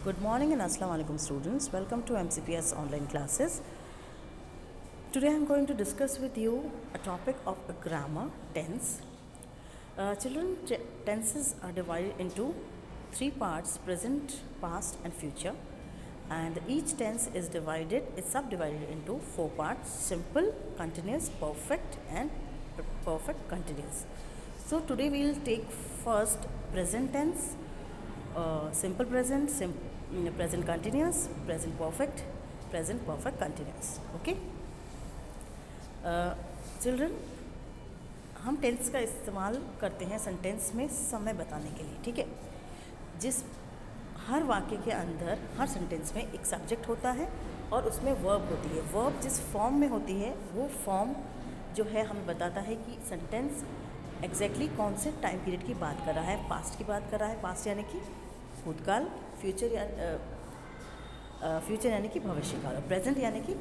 Good morning and Assalamu alaikum students. Welcome to MCPS online classes. Today I am going to discuss with you a topic of a grammar, tense. Children, tenses are divided into three parts: present, past and future. And each tense is subdivided into four parts: simple, continuous, perfect and perfect continuous. So today we will take first present tense, simple present, present continuous, present perfect continuous. Okay. Children, हम tense का इस्तेमाल करते हैं sentence में समय बताने के लिए. ठीक है. जिस हर वाक्य के अंदर, हर सेंटेंस में एक सब्जेक्ट होता है और उसमें वर्ब होती है. वर्ब जिस फॉर्म में होती है वो फॉर्म जो है हमें बताता है कि सेंटेंस एग्जैक्टली कौन से टाइम पीरियड की बात कर रहा है. पास्ट की बात कर रहा है, पास्ट यानी कि भूतकाल, फ्यूचर यानी कि भविष्यकाल, और प्रेजेंट यानी कि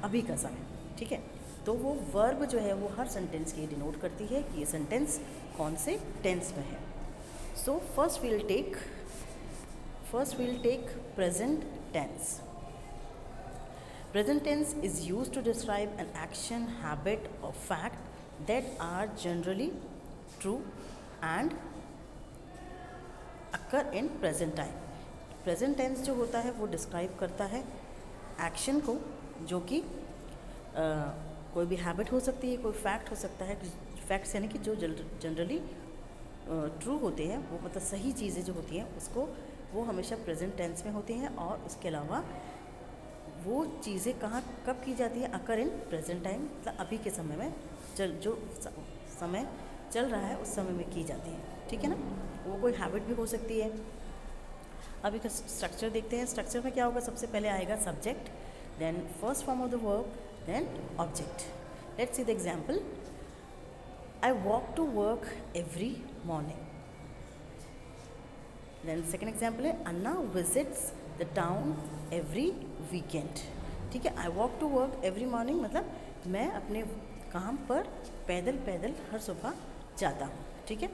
अभी का समय. ठीक है. तो वो वर्ब जो है वो हर सेंटेंस के डिनोट करती है कि ये सेंटेंस कौन से टेंस में है. So first we'll take present tense. Present tense is used to describe an action, habit or fact that are generally true and occur in present time. Present tense जो होता है वो डिस्क्राइब करता है एक्शन को, जो कि कोई भी हैबिट हो सकती है, कोई फैक्ट हो सकता है. फैक्ट्स यानी कि जो जनरली ट्रू होते हैं, वो मतलब सही चीज़ें जो होती हैं उसको वो हमेशा प्रेजेंट टेंस में होती हैं. और उसके अलावा वो चीज़ें कहाँ कब की जाती है, अकर इन प्रेजेंट टाइम, मतलब अभी के समय में जो समय चल रहा है उस समय में की जाती है. ठीक है ना. वो कोई हैबिट भी हो सकती है. अभी का स्ट्रक्चर देखते हैं. स्ट्रक्चर में क्या होगा, सबसे पहले आएगा subject, then first form of the verb, then object. Let's see the example. I walk to work every morning. Then second example है Anna visits the town every weekend. ठीक है. I walk to work every morning मतलब मैं अपने काम पर पैदल हर सुबह जाता हूँ. ठीक है.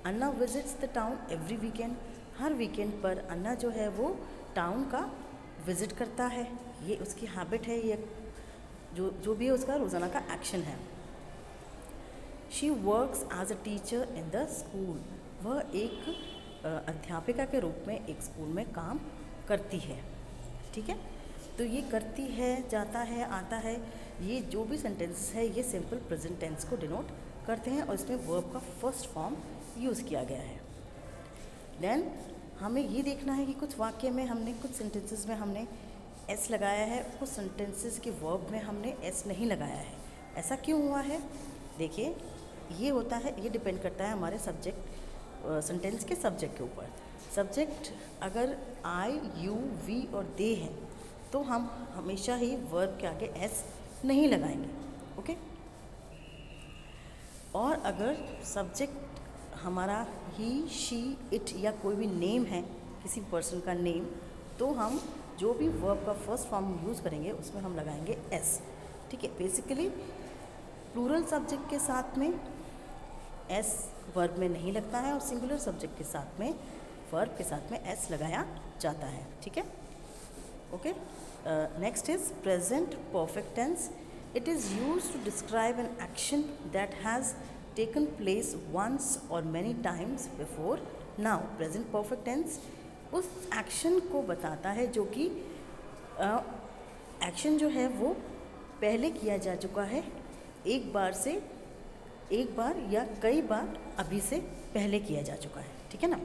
Anna visits the town every weekend. हर वीकेंड पर अन्ना जो है वो टाउन का विज़िट करता है. ये उसकी हैबिट है, ये जो भी है उसका रोज़ाना का एक्शन है. She works as a teacher in the school. वह एक अध्यापिका के रूप में एक स्कूल में काम करती है. ठीक है. तो ये करती है, जाता है, आता है, ये जो भी सेंटेंस है ये सिंपल प्रेजेंट टेंस को डिनोट करते हैं और इसमें वर्ब का फर्स्ट फॉर्म यूज़ किया गया है. देन हमें ये देखना है कि कुछ वाक्य में हमने, कुछ सेंटेंसेस में हमने एस लगाया है, कुछ सेंटेंसेस के वर्ब में हमने एस नहीं लगाया है. ऐसा क्यों हुआ है? देखिए, ये होता है, ये डिपेंड करता है हमारे सब्जेक्ट, सेंटेंस के सब्जेक्ट के ऊपर. सब्जेक्ट अगर आई, यू, वी और दे हैं तो हम हमेशा ही वर्ब के आगे एस नहीं लगाएंगे. ओके. और अगर सब्जेक्ट हमारा ही, शी, इट या कोई भी नेम है, किसी पर्सन का नेम, तो हम जो भी वर्ब का फर्स्ट फॉर्म यूज़ करेंगे उसमें हम लगाएंगे एस. ठीक है. बेसिकली प्लूरल सब्जेक्ट के साथ में एस वर्ब में नहीं लगता है और सिंगुलर सब्जेक्ट के साथ में, वर्ब के साथ में एस लगाया जाता है. ठीक है. Okay. Next is present perfect tense. It is used to describe an action that has taken place once or many times before. now present perfect tense उस एक्शन को बताता है जो कि एक्शन जो है वो पहले किया जा चुका है, एक बार या कई बार अभी से पहले किया जा चुका है. ठीक है ना.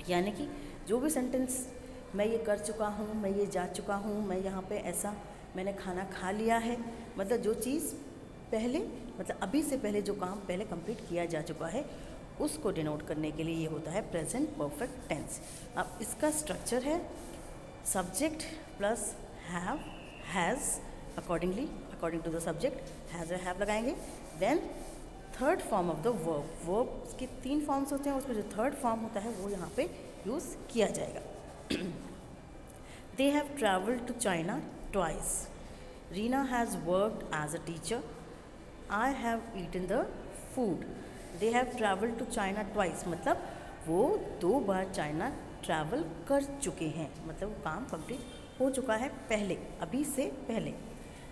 यानी कि जो भी सेंटेंस, मैं ये कर चुका हूँ, मैं ये जा चुका हूँ, मैं यहाँ पे ऐसा, मैंने खाना खा लिया है, मतलब जो चीज़ पहले, मतलब अभी से पहले जो काम पहले कंप्लीट किया जा चुका है उसको डिनोट करने के लिए ये होता है प्रेजेंट परफेक्ट टेंस. अब इसका स्ट्रक्चर है subject plus have, has, according to the subject has और हैव लगाएंगे. Then third form of the verb. Verb के 3 फॉर्म्स होते हैं, उसमें जो थर्ड फॉर्म होता है वो यहाँ पे यूज़ किया जाएगा. They have travelled to China twice. Reena has worked as a teacher. I have eaten the food. They have traveled to China twice. मतलब वो 2 बार चाइना ट्रैवल कर चुके हैं, मतलब वो काम कंप्लीट हो चुका है पहले, अभी से पहले।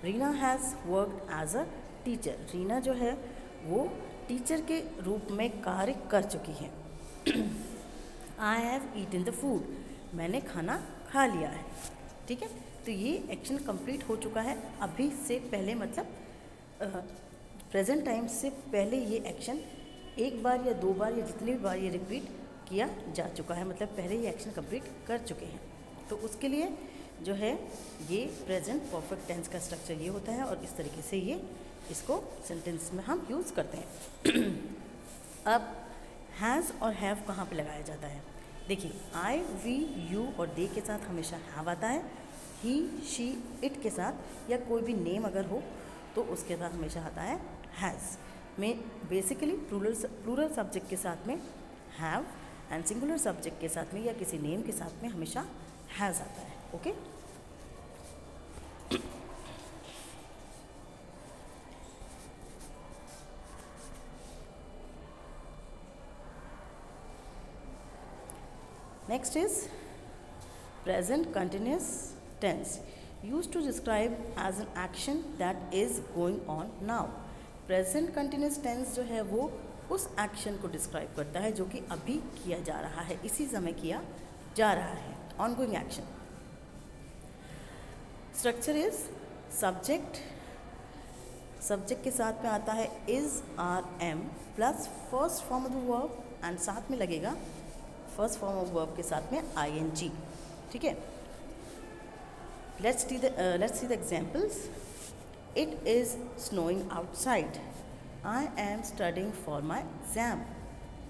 Reena has worked as a teacher, Reena जो है वो टीचर के रूप में कार्य कर चुकी है। I have eaten the food, मैंने खाना खा लिया है। ठीक है, तो ये एक्शन कंप्लीट हो चुका है अभी से पहले, मतलब प्रेजेंट टाइम से पहले ये एक्शन एक बार या दो बार या जितनी भी बार ये रिपीट किया जा चुका है, मतलब पहले ये एक्शन कंप्लीट कर चुके हैं। तो उसके लिए जो है ये प्रेजेंट परफेक्ट टेंस का स्ट्रक्चर ये होता है, और इस तरीके से ये इसको सेंटेंस में हम यूज़ करते हैं। अब हैज़ और हैव कहाँ पे लगाया जाता है? देखिए, आई, वी, यू और दे के साथ हमेशा हैव आता है। ही, शी, इट के साथ या कोई भी नेम अगर हो तो उसके साथ हमेशा आता है हैज़। में बेसिकली प्लूरल सब्जेक्ट के साथ में हैव एंड सिंगुलर सब्जेक्ट के साथ में या किसी नेम के साथ में हमेशा हैज़ आता है। Okay, next is present continuous tense, used to describe as an action that is going on now. Present continuous tense जो है वो उस एक्शन को डिस्क्राइब करता है जो कि अभी किया जा रहा है, इसी समय किया जा रहा है, ongoing action. Structure is subject, subject के साथ में आता है is, are, am plus first form of the verb and साथ में लगेगा फर्स्ट फॉर्म ऑफ वर्ब के साथ में ing. ठीक है, let's see the examples. It is snowing outside. I am studying for my exam.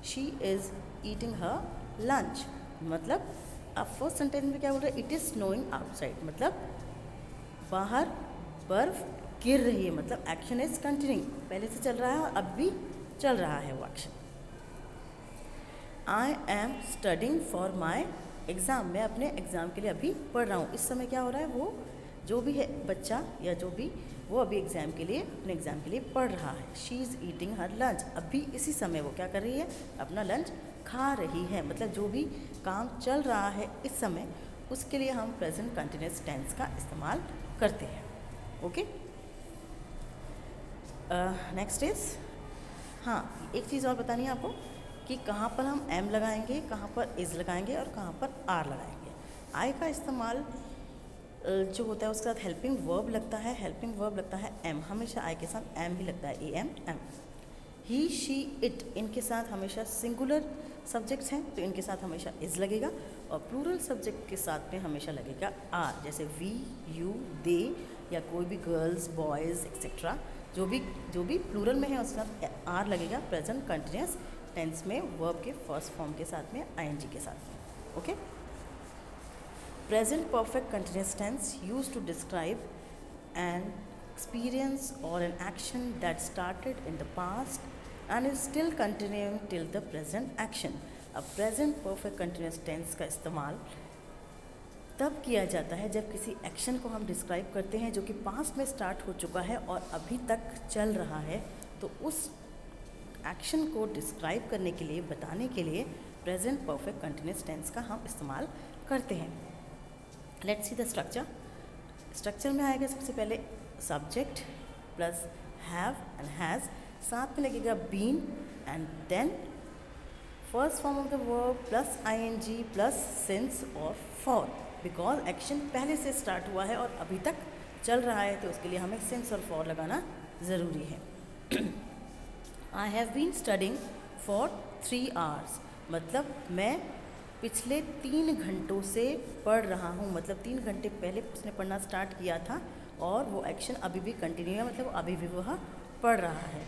She is eating her lunch. मतलब अब फर्स्ट सेंटेंस में क्या बोल रहा है? इट इज़ स्नोइंग आउटसाइड, मतलब बाहर बर्फ गिर रही है, मतलब एक्शन इज कंटिन्यूइंग, पहले से चल रहा है और अब भी चल रहा है वो action. I am studying for my exam, मैं अपने एग्ज़ाम के लिए अभी पढ़ रहा हूँ। इस समय क्या हो रहा है? वो जो भी है बच्चा या जो भी वो अभी एग्ज़ाम के लिए अपने एग्ज़ाम के लिए पढ़ रहा है। She is eating her lunch, अभी इसी समय वो क्या कर रही है? अपना लंच खा रही है, मतलब जो भी काम चल रहा है इस समय उसके लिए हम प्रेजेंट कंटिन्यूअस टेंस का इस्तेमाल करते हैं। ओके, नेक्स्ट इज, हाँ एक चीज़ और बतानी है आपको कि कहाँ पर हम एम लगाएंगे, कहाँ पर इज़ लगाएंगे और कहाँ पर आर लगाएंगे। आई का इस्तेमाल जो होता है उसके साथ हेल्पिंग वर्ब लगता है, हेल्पिंग वर्ब लगता है एम, हमेशा आई के साथ एम ही लगता है, A M am. He, she, it इनके साथ हमेशा सिंगुलर सब्जेक्ट्स हैं तो इनके साथ हमेशा इज़ लगेगा, और प्लूरल सब्जेक्ट के साथ में हमेशा लगेगा आर, जैसे वी, यू, दे या कोई भी गर्ल्स, बॉयज़ एक्सेट्रा जो भी प्लूरल में है उसके साथ आर लगेगा प्रेजेंट कंटिन्यूअस टेंस में वर्ब के फर्स्ट फॉर्म के साथ में आईएनजी के साथ में। Okay, present perfect continuous tense used to describe an experience or an action that started in the past and is still continuing till the present action. अब present perfect continuous tense का इस्तेमाल तब किया जाता है जब किसी एक्शन को हम डिस्क्राइब करते हैं जो कि पास्ट में स्टार्ट हो चुका है और अभी तक चल रहा है, तो उस एक्शन को डिस्क्राइब करने के लिए, बताने के लिए प्रेजेंट परफेक्ट कंटिन्यूअस टेंस का हम इस्तेमाल करते हैं। Let's see the structure. Structure में आएगा सबसे पहले subject plus have and has, साथ में लगेगा been and then first form of the verb plus ING plus since और फॉर, बिकॉज एक्शन पहले से स्टार्ट हुआ है और अभी तक चल रहा है तो उसके लिए हमें सिंस और फॉर लगाना ज़रूरी है। I have been studying for 3 hours, मतलब मैं पिछले 3 घंटों से पढ़ रहा हूँ, मतलब 3 घंटे पहले उसने पढ़ना स्टार्ट किया था और वो एक्शन अभी भी कंटिन्यू है, मतलब अभी भी वह पढ़ रहा है।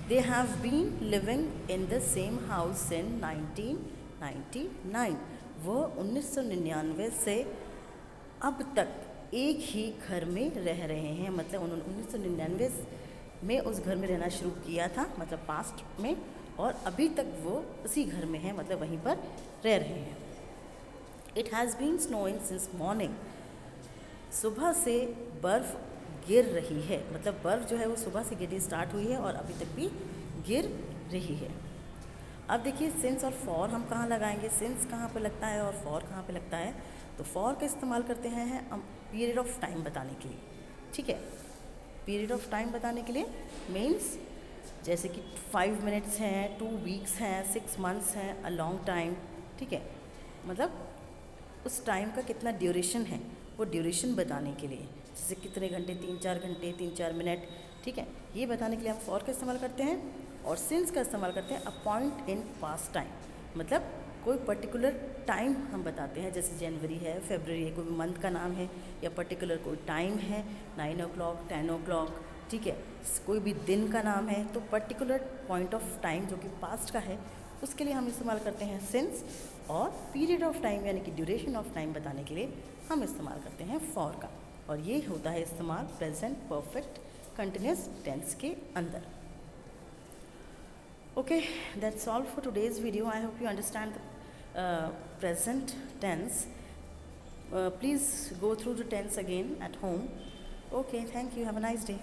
They have been living in the same house in 1999, वह 1999 से अब तक एक ही घर में रह रहे हैं, मतलब उन्होंने 1999 में उस घर में रहना शुरू किया था, मतलब पास्ट में, और अभी तक वो उसी घर में है, मतलब वहीं पर रह रहे हैं। It has been snowing since morning, सुबह से बर्फ़ गिर रही है, मतलब बर्फ़ जो है वो सुबह से गिरनी स्टार्ट हुई है और अभी तक भी गिर रही है। अब देखिए सिंस और फॉर हम कहाँ लगाएंगे, सिंस कहाँ पे लगता है और फॉर कहाँ पे लगता है। तो फॉर का इस्तेमाल करते हैं हम पीरियड ऑफ टाइम बताने के लिए, ठीक है। पीरियड ऑफ टाइम बताने के लिए मीन्स जैसे कि 5 मिनट्स हैं, 2 वीक्स हैं, 6 मंथ्स हैं, अ लॉन्ग टाइम, ठीक है। मतलब उस टाइम का कितना ड्यूरेशन है, वो ड्यूरेशन बताने के लिए, जैसे कितने घंटे, 3-4 घंटे, 3-4 मिनट, ठीक है। ये बताने के लिए हम फॉर का इस्तेमाल करते हैं। और सिंस का इस्तेमाल करते हैं a point in past time, मतलब कोई पर्टिकुलर टाइम हम बताते हैं, जैसे जनवरी है, फरवरी है, कोई मंथ का नाम है या पर्टिकुलर कोई टाइम है, 9 o'clock, 10 o'clock, ठीक है। कोई भी दिन का नाम है, तो पर्टिकुलर पॉइंट ऑफ टाइम जो कि पास्ट का है उसके लिए हम इस्तेमाल करते हैं सिंस। और पीरियड ऑफ टाइम यानी कि ड्यूरेशन ऑफ टाइम बताने के लिए हम इस्तेमाल करते हैं फॉर का। और ये होता है इस्तेमाल प्रेजेंट परफेक्ट कंटिन्यूस टेंस के अंदर। Okay, that's all for today's video. I hope you understand the present tense. Please go through the tense again at home. Okay, thank you. Have a nice day.